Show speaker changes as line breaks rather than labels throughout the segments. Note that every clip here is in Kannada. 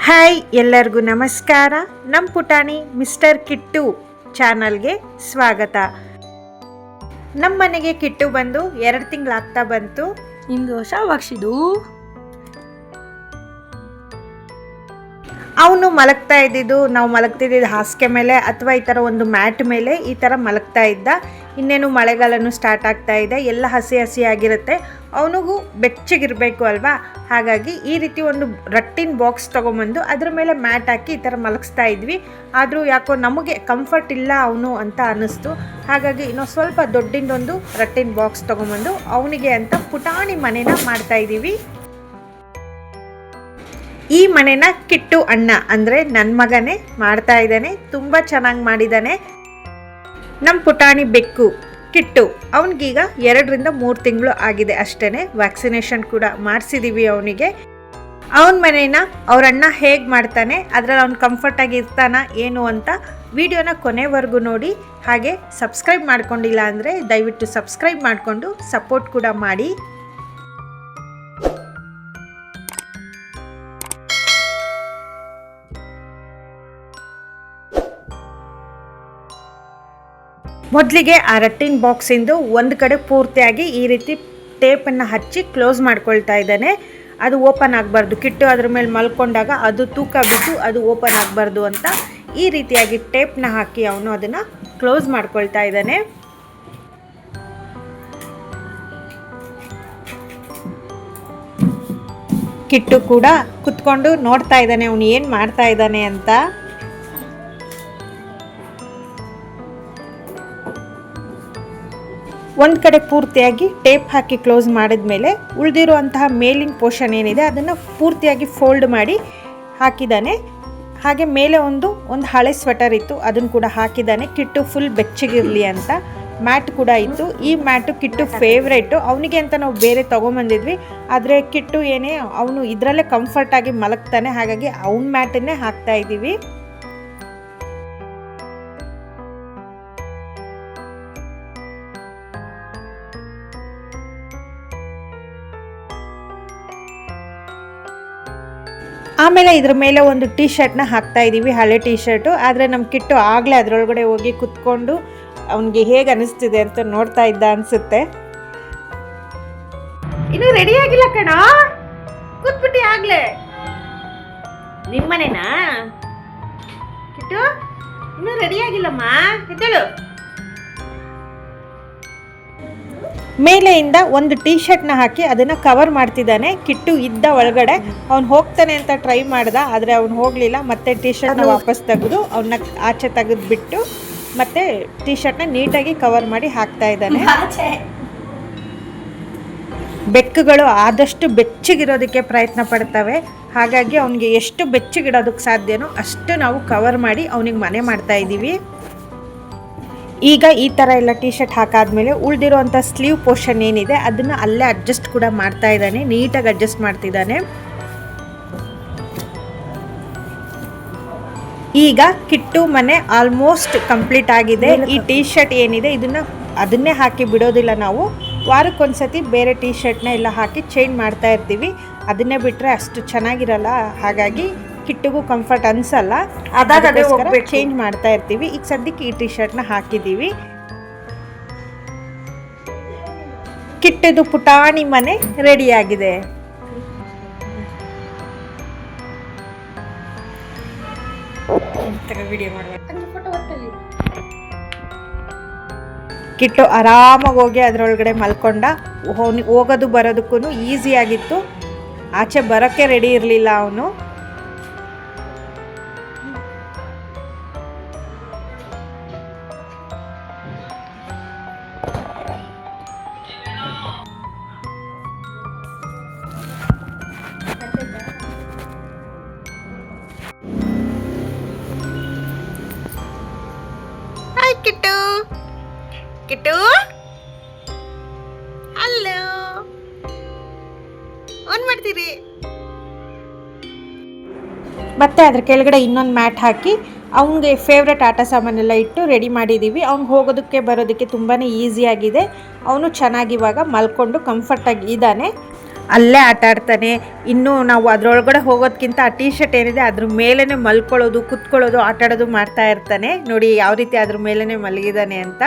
ಹಾಯ್ ಎಲ್ಲರಿಗೂ ನಮಸ್ಕಾರ. ನಮ್ಮ ಪುಟಾಣಿ ಮಿಸ್ಟರ್ ಕಿಟ್ಟು ಚಾನಲ್ಗೆ ಸ್ವಾಗತ. ನಮ್ಮ ಮನೆಗೆ ಕಿಟ್ಟು ಬಂದು 2 ತಿಂಗಳಾಗ್ತಾ ಬಂತು.
ನಿಮ್ದು ಹೊಸ ವಾಕ್ಷಿದು
ಅವನು ಮಲಗ್ತಾ ಇದ್ದಿದ್ದು, ನಾವು ಮಲಗ್ತಿದ್ದಿದ್ದು ಹಾಸಿಗೆ ಮೇಲೆ ಅಥವಾ ಈ ಥರ ಒಂದು ಮ್ಯಾಟ್ ಮೇಲೆ ಈ ಥರ ಮಲಗ್ತಾ ಇದ್ದ. ಇನ್ನೇನು ಮಳೆಗಾಲನೂ ಸ್ಟಾರ್ಟ್ ಆಗ್ತಾ ಇದೆ, ಎಲ್ಲ ಹಸಿ ಹಸಿ ಆಗಿರುತ್ತೆ, ಅವನಿಗೂ ಬೆಚ್ಚಗಿರಬೇಕು ಅಲ್ವಾ. ಹಾಗಾಗಿ ಈ ರೀತಿ ಒಂದು ರಟ್ಟಿನ ಬಾಕ್ಸ್ ತೊಗೊಂಬಂದು ಅದ್ರ ಮೇಲೆ ಮ್ಯಾಟ್ ಹಾಕಿ ಈ ಥರ ಮಲಗಿಸ್ತಾ ಇದ್ವಿ. ಆದರೂ ಯಾಕೋ ನಮಗೆ ಕಂಫರ್ಟ್ ಇಲ್ಲ ಅವನು ಅಂತ ಅನ್ನಿಸ್ತು. ಹಾಗಾಗಿ ಇನ್ನೂ ಸ್ವಲ್ಪ ದೊಡ್ಡಿಂದೊಂದು ರಟ್ಟಿನ ಬಾಕ್ಸ್ ತೊಗೊಂಬಂದು ಅವನಿಗೆ ಅಂತ ಪುಟಾಣಿ ಮನೇನ ಮಾಡ್ತಾಯಿದ್ದೀವಿ. ಈ ಮನೆನ ಕಿಟ್ಟು ಅಣ್ಣ ಅಂದರೆ ನನ್ನ ಮಗನೇ ಮಾಡ್ತಾ ಇದ್ದಾನೆ. ತುಂಬ ಚೆನ್ನಾಗಿ ಮಾಡಿದ್ದಾನೆ. ನಮ್ಮ ಪುಟಾಣಿ ಬೆಕ್ಕು ಕಿಟ್ಟು ಅವನಿಗೀಗ 2 ರಿಂದ 3 ತಿಂಗಳು ಆಗಿದೆ ಅಷ್ಟೇ. ವ್ಯಾಕ್ಸಿನೇಷನ್ ಕೂಡ ಮಾಡಿಸಿದ್ದೀವಿ ಅವನಿಗೆ. ಅವನ ಮನೇನ ಅವರಣ್ಣ ಹೇಗೆ ಮಾಡ್ತಾನೆ, ಅದರಲ್ಲಿ ಅವ್ನು ಕಂಫರ್ಟಾಗಿ ಇರ್ತಾನ ಏನು ಅಂತ ವಿಡಿಯೋನ ಕೊನೆವರೆಗೂ ನೋಡಿ. ಹಾಗೆ ಸಬ್ಸ್ಕ್ರೈಬ್ ಮಾಡ್ಕೊಂಡಿಲ್ಲ ಅಂದರೆ ದಯವಿಟ್ಟು ಸಬ್ಸ್ಕ್ರೈಬ್ ಮಾಡಿಕೊಂಡು ಸಪೋರ್ಟ್ ಕೂಡ ಮಾಡಿ. ಮೊದಲಿಗೆ ಆ ರಟ್ಟಿನ ಬಾಕ್ಸಿಂದು ಒಂದು ಕಡೆ ಪೂರ್ತಿಯಾಗಿ ಈ ರೀತಿ ಟೇಪನ್ನು ಹಚ್ಚಿ ಕ್ಲೋಸ್ ಮಾಡ್ಕೊಳ್ತಾ ಇದ್ದಾನೆ. ಅದು ಓಪನ್ ಆಗಬಾರ್ದು, ಕಿಟ್ಟು ಅದ್ರ ಮೇಲೆ ಮಲ್ಕೊಂಡಾಗ ಅದು ತೂಕ ಬಿದ್ದು ಅದು ಓಪನ್ ಆಗಬಾರ್ದು ಅಂತ ಈ ರೀತಿಯಾಗಿ ಟೇಪ್ನ ಹಾಕಿ ಅವನು ಅದನ್ನು ಕ್ಲೋಸ್ ಮಾಡ್ಕೊಳ್ತಾ ಇದ್ದಾನೆ. ಕಿಟ್ಟು ಕೂಡ ಕುತ್ಕೊಂಡು ನೋಡ್ತಾ ಇದ್ದಾನೆ ಅವನು ಏನು ಮಾಡ್ತಾ ಇದ್ದಾನೆ ಅಂತ. ಒಂದು ಕಡೆ ಪೂರ್ತಿಯಾಗಿ ಟೇಪ್ ಹಾಕಿ ಕ್ಲೋಸ್ ಮಾಡಿದ್ಮೇಲೆ ಉಳಿದಿರುವಂತಹ ಮೇಲಿನ ಪೋರ್ಷನ್ ಏನಿದೆ ಅದನ್ನು ಪೂರ್ತಿಯಾಗಿ ಫೋಲ್ಡ್ ಮಾಡಿ ಹಾಕಿದ್ದಾನೆ. ಹಾಗೆ ಮೇಲೆ ಒಂದು ಹಳೆ ಸ್ವೆಟರ್ ಇತ್ತು, ಅದನ್ನು ಕೂಡ ಹಾಕಿದ್ದಾನೆ ಕಿಟ್ಟು ಫುಲ್ ಬೆಚ್ಚಗಿರಲಿ ಅಂತ. ಮ್ಯಾಟ್ ಕೂಡ ಇತ್ತು. ಈ ಮ್ಯಾಟು ಕಿಟ್ಟು ಫೇವ್ರೇಟು. ಅವನಿಗೆ ಅಂತ ನಾವು ಬೇರೆ ತೊಗೊಂಬಂದಿದ್ವಿ, ಆದರೆ ಕಿಟ್ಟು ಏನೇ ಅವನು ಇದರಲ್ಲೇ ಕಂಫರ್ಟಾಗಿ ಮಲಗ್ತಾನೆ. ಹಾಗಾಗಿ ಅವನ ಮ್ಯಾಟನ್ನೇ ಹಾಕ್ತಾ ಇದ್ದೀವಿ. ಆಮೇಲೆ ಇದ್ರ ಮೇಲೆ ಒಂದು ಟೀ ಶರ್ಟ್ನ ಹಾಕ್ತಾ ಇದ್ದೀವಿ, ಹಳೆ ಟೀ ಶರ್ಟು. ಆದರೆ ನಮ್ಮ ಕಿಟ್ಟು ಆಗಲೇ ಅದರೊಳಗಡೆ ಹೋಗಿ ಕುತ್ಕೊಂಡು ಅವನಿಗೆ ಹೇಗೆ ಅನಿಸ್ತಿದೆ ಅಂತ ನೋಡ್ತಾ ಇದ್ದ ಅನಿಸುತ್ತೆ. ಇನ್ನೂ ರೆಡಿ ಆಗಿಲ್ಲ ಕಣ, ಕೂತ್ಬಿಟ್ಟು ಆಗ್ಲೇ. ನಿಮ್ಮನೇನಾ ಕಿಟ್ಟು? ಇನ್ನೂ ರೆಡಿ ಆಗಿಲ್ಲಮ್ಮ, ಎದ್ದೇಳು. ಮೇಲೆಯಿಂದ ಒಂದು ಟೀ ಶರ್ಟ್ನ ಹಾಕಿ ಅದನ್ನು ಕವರ್ ಮಾಡ್ತಿದ್ದಾನೆ. ಕಿಟ್ಟು ಇದ್ದ ಒಳಗಡೆ ಅವ್ನು ಹೋಗ್ತಾನೆ ಅಂತ ಟ್ರೈ ಮಾಡ್ದ, ಆದರೆ ಅವ್ನು ಹೋಗಲಿಲ್ಲ. ಮತ್ತೆ ಟೀ ಶರ್ಟ್ನ ವಾಪಸ್ ತೆಗೆದು ಅವನ್ನ ಆಚೆ ತೆಗೆದುಬಿಟ್ಟು ಮತ್ತೆ ಟೀ ಶರ್ಟ್ನ ನೀಟಾಗಿ ಕವರ್ ಮಾಡಿ ಹಾಕ್ತಾ ಇದ್ದಾನೆ. ಬೆಕ್ಕುಗಳು ಆದಷ್ಟು ಬೆಚ್ಚಗಿರೋದಕ್ಕೆ ಪ್ರಯತ್ನ ಪಡ್ತವೆ. ಹಾಗಾಗಿ ಅವನಿಗೆ ಎಷ್ಟು ಬೆಚ್ಚಗಿಡೋದಕ್ಕೆ ಸಾಧ್ಯನೋ ಅಷ್ಟು ನಾವು ಕವರ್ ಮಾಡಿ ಅವನಿಗೆ ಮನೆ ಮಾಡ್ತಾ ಇದ್ದೀವಿ. ಈಗ ಈ ಥರ ಎಲ್ಲ ಟೀ ಶರ್ಟ್ ಹಾಕಾದ್ಮೇಲೆ ಉಳಿದಿರೋವಂಥ ಸ್ಲೀವ್ ಪೋರ್ಷನ್ ಏನಿದೆ ಅದನ್ನು ಅಲ್ಲೇ ಅಡ್ಜಸ್ಟ್ ಕೂಡ ಮಾಡ್ತಾ ಇದ್ದಾನೆ, ನೀಟಾಗಿ ಅಡ್ಜಸ್ಟ್ ಮಾಡ್ತಿದ್ದಾನೆ. ಈಗ ಕಿಟ್ಟು ಮನೆ ಆಲ್ಮೋಸ್ಟ್ ಕಂಪ್ಲೀಟ್ ಆಗಿದೆ. ಈ ಟೀ ಶರ್ಟ್ ಏನಿದೆ ಅದನ್ನೇ ಹಾಕಿ ಬಿಡೋದಿಲ್ಲ ನಾವು. ವಾರಕ್ಕೊಂದ್ಸತಿ ಬೇರೆ ಟೀ ಶರ್ಟ್ನ ಎಲ್ಲ ಹಾಕಿ ಚೇಂಜ್ ಮಾಡ್ತಾ ಇರ್ತೀವಿ. ಅದನ್ನೇ ಬಿಟ್ಟರೆ ಅಷ್ಟು ಚೆನ್ನಾಗಿರಲ್ಲ, ಹಾಗಾಗಿ ಕಿಟ್ಟಿಗೂ ಕಂಫರ್ಟ್ ಅನ್ಸಲ್ಲ. ಅದಾಗದೇ ಚೇಂಜ್ ಮಾಡ್ತಾ ಇರ್ತೀವಿ. ಈಗ ಸದ್ಯಕ್ಕೆ ಈ ಟೀ ಶರ್ಟ್ನ ಹಾಕಿದ್ದೀವಿ. ಕಿಟ್ಟಿದು ಪುಟಾಣಿ ಮನೆ ರೆಡಿಯಾಗಿದೆ. ಕಿಟ್ಟು ಆರಾಮಾಗಿ ಹೋಗಿ ಅದರೊಳಗಡೆ ಮಲ್ಕೊಂಡ. ಹೋಗೋದು ಬರೋದಕ್ಕೂ ಈಸಿ ಆಗಿತ್ತು. ಆಚೆ ಬರೋಕ್ಕೆ ರೆಡಿ ಇರಲಿಲ್ಲ ಅವನು. ಹಾಯ್ ಕಿಟ್ಟು, ಕಿಟ್ಟು ಹಲೋ, ಏನು ಮಾಡ್ತೀರಿ? ಮತ್ತೆ ಅದ್ರ ಕೆಳಗಡೆ ಇನ್ನೊಂದು ಮ್ಯಾಟ್ ಹಾಕಿ ಅವನಿಗೆ ಫೇವ್ರೆಟ್ ಆಟ ಸಾಮಾನೆಲ್ಲ ಇಟ್ಟು ರೆಡಿ ಮಾಡಿದ್ದೀವಿ. ಅವ್ನಿಗೆ ಹೋಗೋದಕ್ಕೆ ಬರೋದಕ್ಕೆ ತುಂಬಾ ಈಸಿಯಾಗಿದೆ. ಅವನು ಚೆನ್ನಾಗಿ ಇವಾಗ ಮಲ್ಕೊಂಡು ಕಂಫರ್ಟಾಗಿ ಇದ್ದಾನೆ. ಅಲ್ಲೇ ಆಟ ಆಡ್ತಾನೆ. ಇನ್ನು ನಾವು ಅದರೊಳಗಡೆ ಹೋಗೋದಕ್ಕಿಂತ ಆ ಟೀ ಶರ್ಟ್ ಏನಿದೆ ಅದ್ರ ಮೇಲೇ ಮಲ್ಕೊಳ್ಳೋದು, ಕುತ್ಕೊಳ್ಳೋದು, ಆಟ ಆಡೋದು ಮಾಡ್ತಾ ಇರ್ತಾನೆ. ನೋಡಿ ಯಾವ ರೀತಿ ಅದ್ರ ಮೇಲೇ ಮಲಗಿದ್ದಾನೆ ಅಂತ.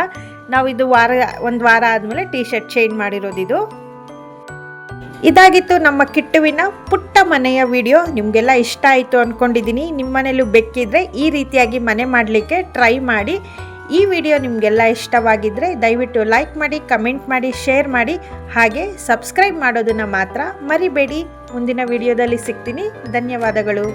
ನಾವು ಇದು ಒಂದು ವಾರ ಆದಮೇಲೆ ಟೀ ಶರ್ಟ್ ಚೇಂಜ್ ಮಾಡಿರೋದಿದು. ಇದಾಗಿತ್ತು ನಮ್ಮ ಕಿಟ್ಟುವಿನ ಪುಟ್ಟ ಮನೆಯ ವಿಡಿಯೋ. ನಿಮಗೆಲ್ಲ ಇಷ್ಟ ಆಯಿತು ಅಂದ್ಕೊಂಡಿದ್ದೀನಿ. ನಿಮ್ಮ ಮನೇಲೂ ಬೇಕಿದ್ದರೆ ಈ ರೀತಿಯಾಗಿ ಮನೆ ಮಾಡಲಿಕ್ಕೆ ಟ್ರೈ ಮಾಡಿ. ಈ ವಿಡಿಯೋ ನಿಮಗೆಲ್ಲ ಇಷ್ಟವಾಗಿದ್ದರೆ ದಯವಿಟ್ಟು ಲೈಕ್ ಮಾಡಿ, ಕಮೆಂಟ್ ಮಾಡಿ, ಶೇರ್ ಮಾಡಿ, ಹಾಗೆ ಸಬ್ಸ್ಕ್ರೈಬ್ ಮಾಡೋದನ್ನು ಮಾತ್ರ ಮರಿಬೇಡಿ. ಮುಂದಿನ ವಿಡಿಯೋದಲ್ಲಿ ಸಿಗ್ತೀನಿ. ಧನ್ಯವಾದಗಳು.